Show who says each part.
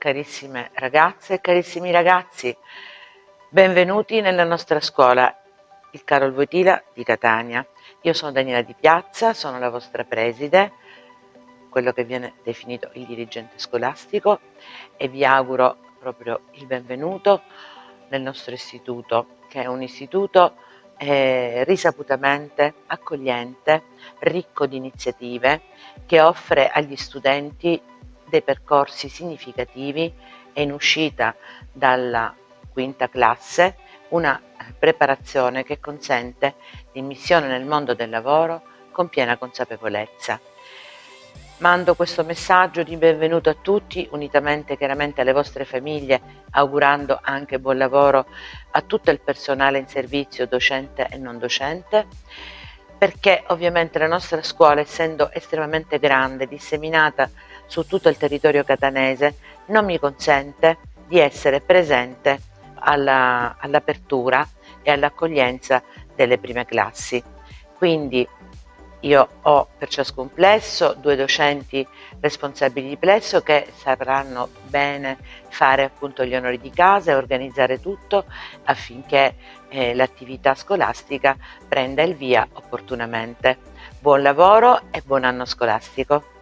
Speaker 1: Carissime ragazze e carissimi ragazzi, benvenuti nella nostra scuola, il Carol Wojtyla di Catania. Io sono Daniela Di Piazza, sono la vostra preside, quello che viene definito il dirigente scolastico, e vi auguro proprio il benvenuto nel nostro istituto, che è un istituto risaputamente accogliente, ricco di iniziative, che offre agli studenti dei percorsi significativi e in uscita dalla quinta classe una preparazione che consente l'immissione nel mondo del lavoro con piena consapevolezza. Mando questo messaggio di benvenuto a tutti, unitamente chiaramente alle vostre famiglie, augurando anche buon lavoro a tutto il personale in servizio, docente e non docente, perché ovviamente la nostra scuola, essendo estremamente grande, disseminata su tutto il territorio catanese, non mi consente di essere presente all'apertura e all'accoglienza delle prime classi. Quindi io ho per ciascun plesso 2 docenti responsabili di plesso che sapranno bene fare appunto gli onori di casa e organizzare tutto affinché l'attività scolastica prenda il via opportunamente. Buon lavoro e buon anno scolastico!